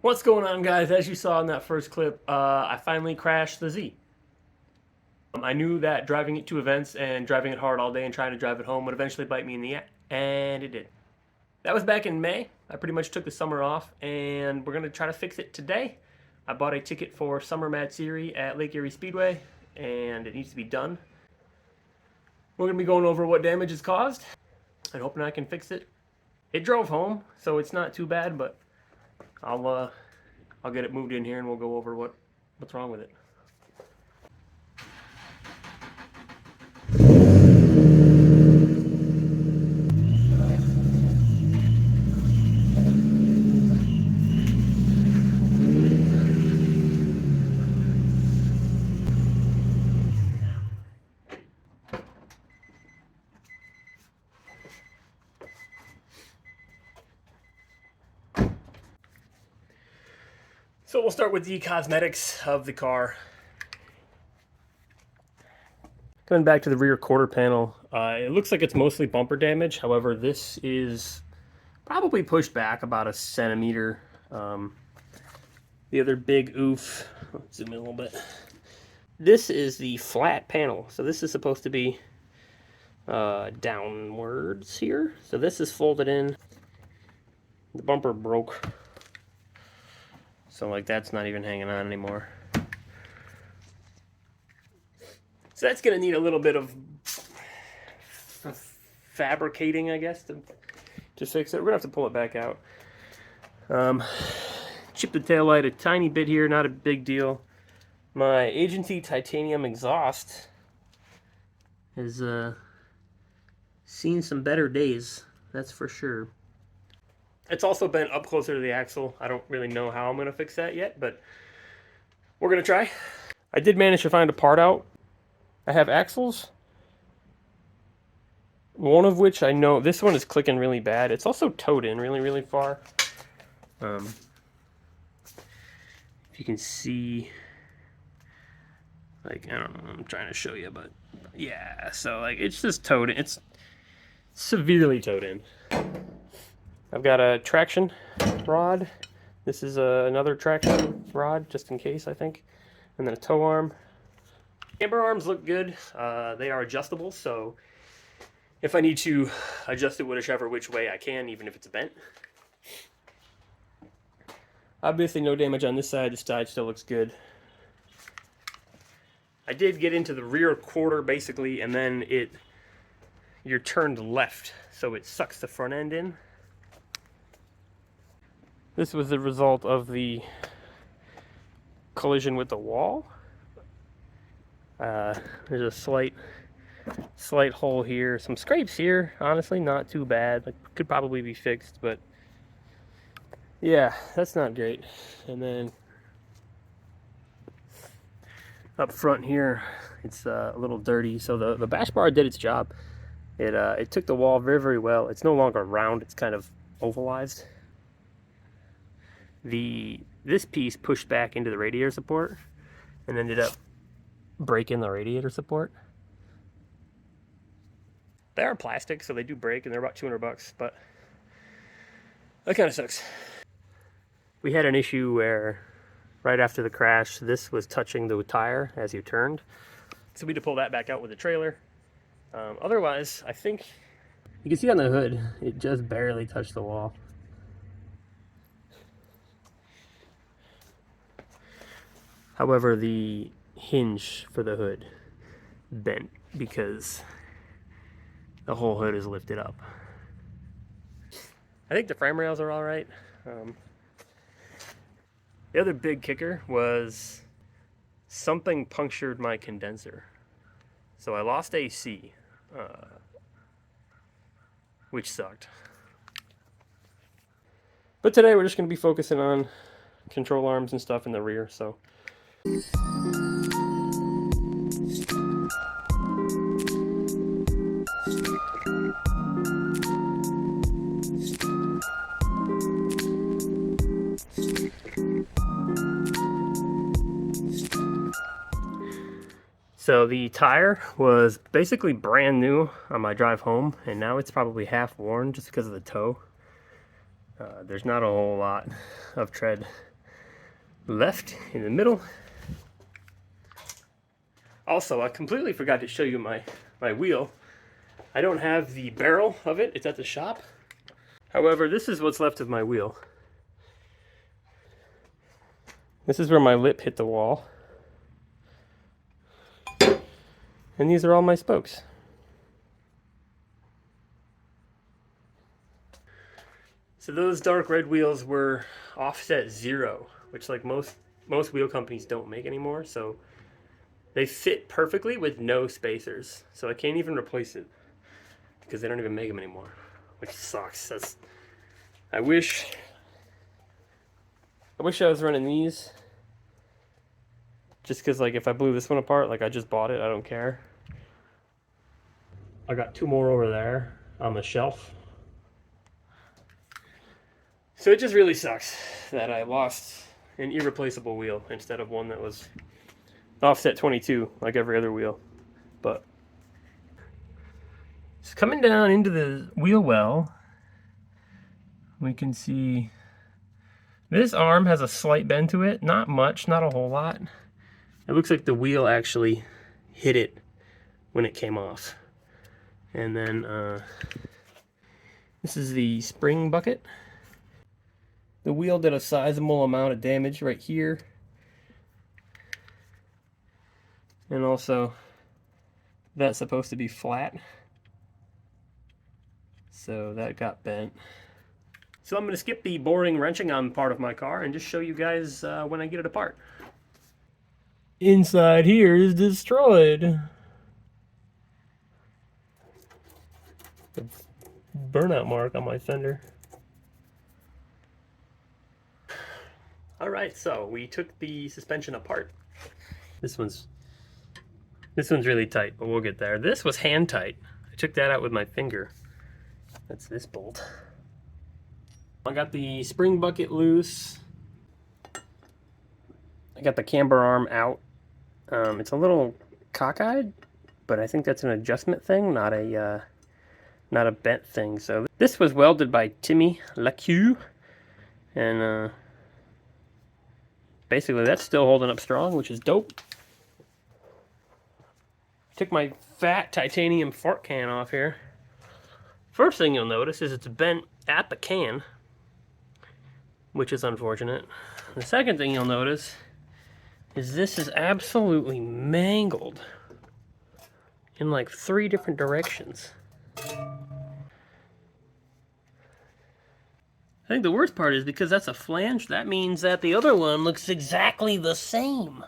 What's going on, guys? As you saw in that first clip, I finally crashed the Z. I knew that driving it to events and driving it hard all day and trying to drive it home would eventually bite me in the ass, and it did. That was back in May. I pretty much took the summer off, and we're going to try to fix it today. I bought a ticket for Summer Mad Series at Lake Erie Speedway, and it needs to be done. We're going to be going over what damage is caused and hoping I can fix it. It drove home, so it's not too bad, but I'll get it moved in here and we'll go over what's wrong with it. So we'll start with the cosmetics of the car. Coming back to the rear quarter panel, it looks like it's mostly bumper damage. However, this is probably pushed back about a centimeter. The other big oof, let's zoom in a little bit. This is the flat panel. So this is supposed to be downwards here. So this is folded in. The bumper broke. So like that's not even hanging on anymore. So that's gonna need a little bit of fabricating, I guess, to fix it. We're gonna have to pull it back out. Chip the taillight a tiny bit here, not a big deal. My agency titanium exhaust has seen some better days, that's for sure. It's also been up closer to the axle. I don't really know how I'm going to fix that yet, but we're going to try. I did manage to find a part out. I have axles, one of which I know, this one is clicking really bad. It's also towed in really, really far. If you can see, like, I don't know, I'm trying to show you, but yeah, so like it's just towed in. It's severely towed in. I've got a traction rod. This is another traction rod, just in case, I think. And then a tow arm. Camber arms look good. They are adjustable, so if I need to adjust it whichever which way I can, even if it's bent. Obviously no damage on this side. This side still looks good. I did get into the rear quarter, basically, and then you're turned left, so it sucks the front end in. This was the result of the collision with the wall. There's a slight hole here, some scrapes here. Honestly, not too bad. Like, could probably be fixed, but yeah, that's not great. And then up front here, it's a little dirty. So the bash bar did its job. It took the wall very, very well. It's no longer round. It's kind of ovalized. This piece pushed back into the radiator support and ended up breaking the radiator support. They are plastic, so they do break, and they're about $200, but that kind of sucks. We had an issue where right after the crash, this was touching the tire as you turned, so we had to pull that back out with the trailer. Otherwise, I think you can see on the hood, it just barely touched the wall. However, the hinge for the hood bent because the whole hood is lifted up. I think the frame rails are all right. The other big kicker was something punctured my condenser. So I lost AC, which sucked. But today we're just going to be focusing on control arms and stuff in the rear, so. So the tire was basically brand new on my drive home, and now it's probably half worn just because of the toe. There's not a whole lot of tread left in the middle. Also, I completely forgot to show you my wheel. I don't have the barrel of it, it's at the shop. However, this is what's left of my wheel. This is where my lip hit the wall. And these are all my spokes. So those dark red wheels were offset 0, which like most wheel companies don't make anymore, so they fit perfectly with no spacers. So I can't even replace it because they don't even make them anymore, which sucks. I wish I was running these, just because like if I blew this one apart, like I just bought it, I don't care. I got 2 more over there on the shelf. So it just really sucks that I lost an irreplaceable wheel instead of one that was offset 22 like every other wheel. But it's coming down into the wheel well. We can see this arm has a slight bend to it, not much, not a whole lot. It looks like the wheel actually hit it when it came off. And then this is the spring bucket. The wheel did a sizable amount of damage right here. And also, that's supposed to be flat. So that got bent. So I'm going to skip the boring wrenching on part of my car and just show you guys when I get it apart. Inside here is destroyed. The burnout mark on my fender. Alright, so we took the suspension apart. This one's really tight, but we'll get there. This was hand tight. I took that out with my finger. That's this bolt. I got the spring bucket loose. I got the camber arm out. It's a little cockeyed, but I think that's an adjustment thing, not a bent thing. So this was welded by Timmy Lacue, and basically that's still holding up strong, which is dope. Took my fat titanium fart can off here. First thing you'll notice is it's bent at the can, which is unfortunate. The second thing you'll notice is this is absolutely mangled in like 3 different directions. I think the worst part is because that's a flange, that means that the other one looks exactly the same.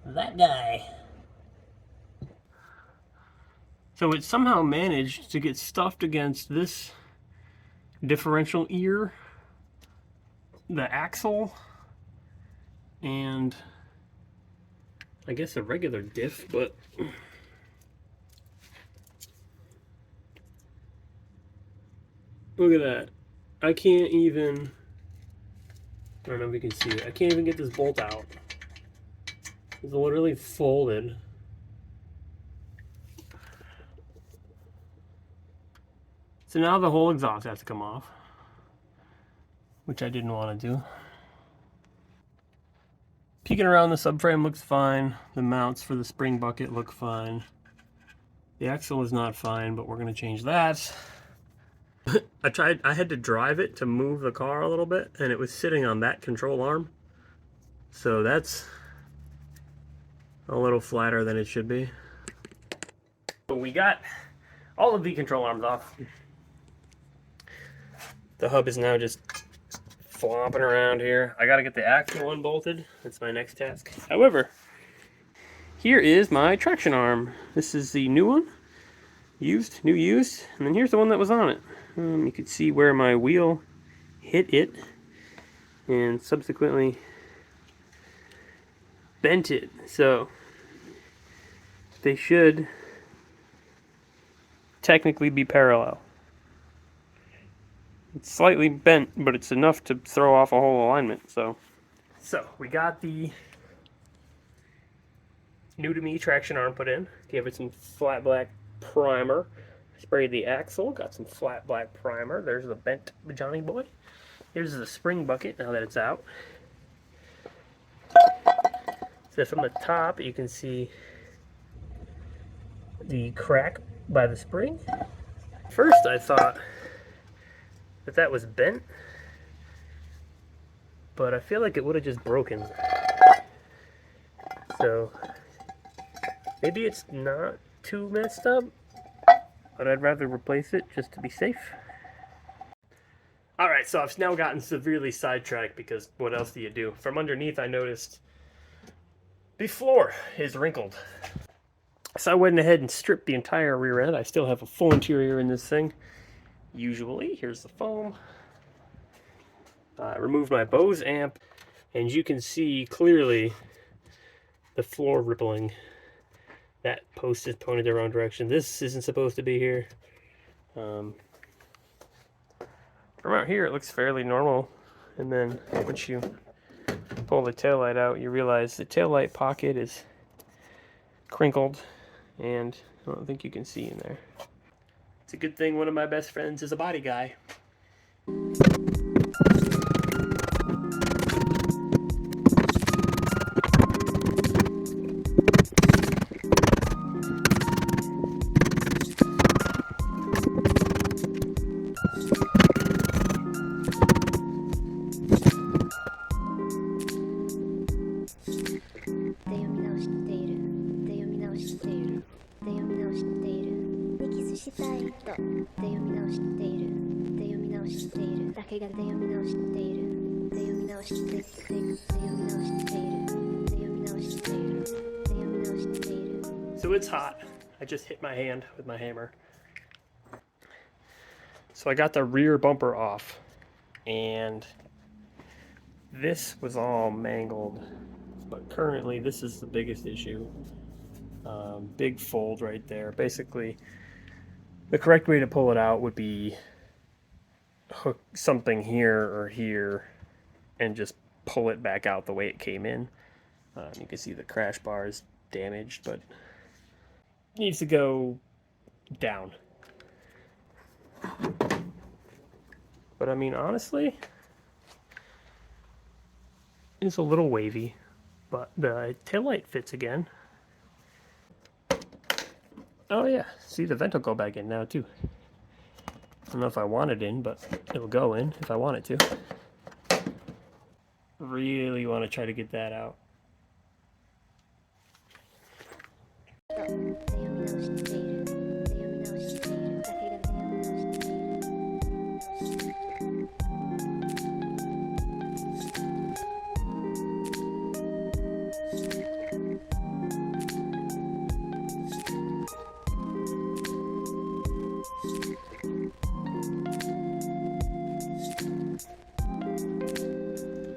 That guy. So it somehow managed to get stuffed against this differential ear, the axle, and I guess a regular diff, but look at that. I can't even, I don't know if you can see it, I can't even get this bolt out. It's literally folded. So now the whole exhaust has to come off, which I didn't want to do. Peeking around the subframe looks fine. The mounts for the spring bucket look fine. The axle is not fine, but we're going to change that. I had to drive it to move the car a little bit, and it was sitting on that control arm. So that's a little flatter than it should be. So we got all of the control arms off. The hub is now just flopping around here. I gotta get the axle unbolted. That's my next task. However, here is my traction arm. This is the new one. New used. And then here's the one that was on it. You can see where my wheel hit it and subsequently bent it. So they should technically be parallel. It's slightly bent, but it's enough to throw off a whole alignment. So we got the new to me traction arm put in. Gave it some flat black primer. Sprayed the axle, got some flat black primer. There's the bent Johnny boy. Here's the spring bucket now that it's out. So from the top you can see the crack by the spring. First I thought that was bent, but I feel like it would have just broken. So maybe it's not too messed up, but I'd rather replace it just to be safe. Alright, so I've now gotten severely sidetracked because what else do you do? From underneath I noticed the floor is wrinkled. So I went ahead and stripped the entire rear end. I still have a full interior in this thing. Usually, here's the foam. I removed my Bose amp, and you can see clearly the floor rippling. That post is pointed the wrong direction. This isn't supposed to be here. From out here, it looks fairly normal. And then once you pull the taillight out, you realize the taillight pocket is crinkled, and I don't think you can see in there. It's a good thing one of my best friends is a body guy. So it's hot. I just hit my hand with my hammer. So I got the rear bumper off, and this was all mangled, but currently this is the biggest issue. Big fold right there. Basically, the correct way to pull it out would be hook something here or here and just pull it back out the way it came in. You can see the crash bar is damaged, but it needs to go down. But I mean, honestly, it's a little wavy, but the taillight fits again. Oh yeah, see, the vent will go back in now too. I don't know if I want it in, but it'll go in if I want it to. Really want to try to get that out.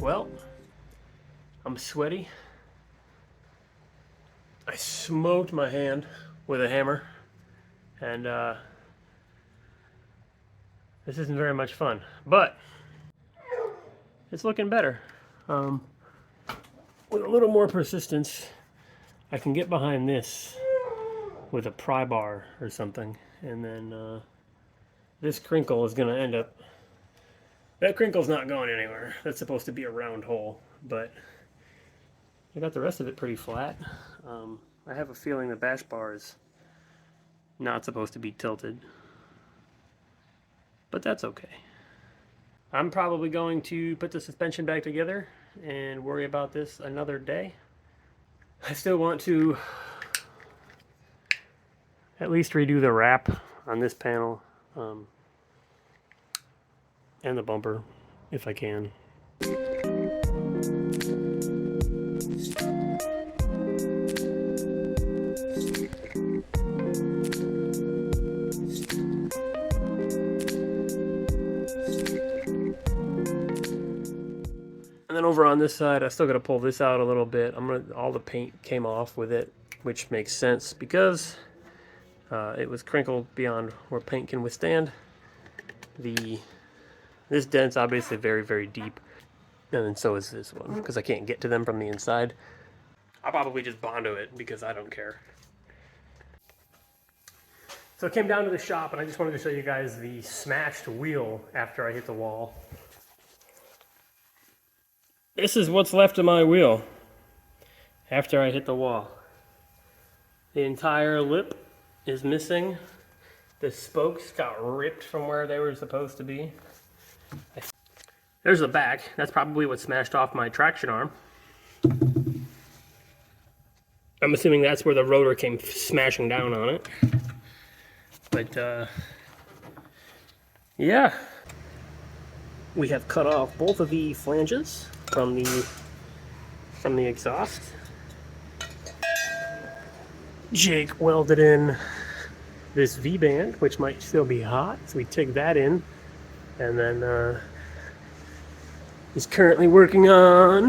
Well, I'm sweaty. I smoked my hand with a hammer, and this isn't very much fun, but it's looking better. With a little more persistence, I can get behind this with a pry bar or something, and then this crinkle is going to end up... That crinkle's not going anywhere. That's supposed to be a round hole, but I got the rest of it pretty flat. I have a feeling the bash bar is not supposed to be tilted, but that's okay. I'm probably going to put the suspension back together and worry about this another day. I still want to at least redo the wrap on this panel. And the bumper, if I can. And then over on this side, I still got to pull this out a little bit. All the paint came off with it, which makes sense because it was crinkled beyond where paint can withstand. This dent's obviously very, very deep, and then so is this one, because I can't get to them from the inside. I'll probably just Bondo it, because I don't care. So I came down to the shop, and I just wanted to show you guys the smashed wheel after I hit the wall. This is what's left of my wheel after I hit the wall. The entire lip is missing. The spokes got ripped from where they were supposed to be. There's the back. That's probably what smashed off my traction arm. I'm assuming that's where the rotor came smashing down on it. But yeah. We have cut off both of the flanges from the exhaust. Jake welded in this V-band, which might still be hot, so we take that in, and then he's currently working on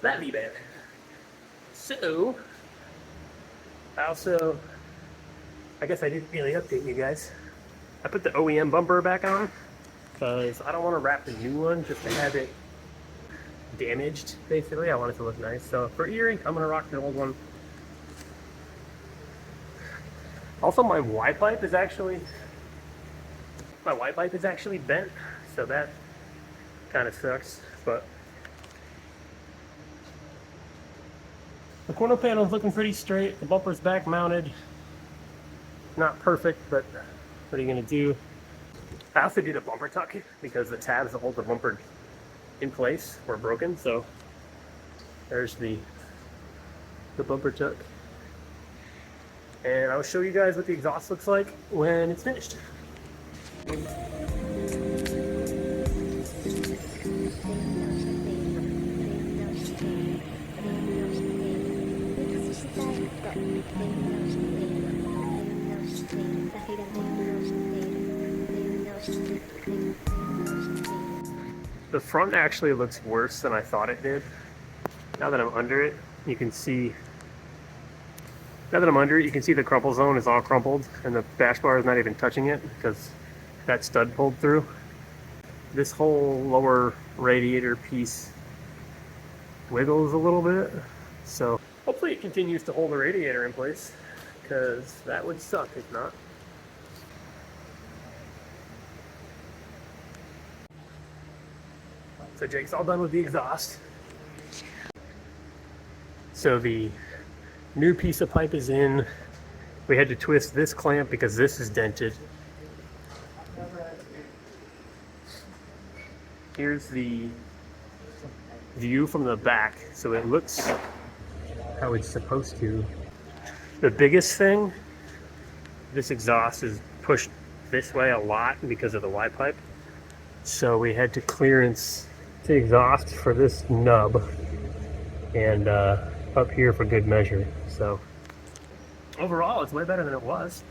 that V-band. So I guess I didn't really update you guys. I put the OEM bumper back on because I don't want to wrap the new one just to have it damaged, basically. I want it to look nice. So for Erie, I'm going to rock the old one. Also, my Y pipe is actually bent, so that kind of sucks. But the corner panel is looking pretty straight. The bumper's back mounted. Not perfect, but what are you gonna do? I also did a bumper tuck because the tabs that hold the bumper in place were broken. So there's the bumper tuck. And I'll show you guys what the exhaust looks like when it's finished. The front actually looks worse than I thought it did. Now that I'm under it, you can see the crumple zone is all crumpled and the bash bar is not even touching it because that stud pulled through. This whole lower radiator piece wiggles a little bit. So hopefully it continues to hold the radiator in place because that would suck if not. So Jake's all done with the exhaust. So the new piece of pipe is in. We had to twist this clamp because this is dented. Here's the view from the back, so it looks how it's supposed to. The biggest thing, this exhaust is pushed this way a lot because of the Y pipe. So we had to clearance the exhaust for this nub and up here for good measure. So overall it's way better than it was.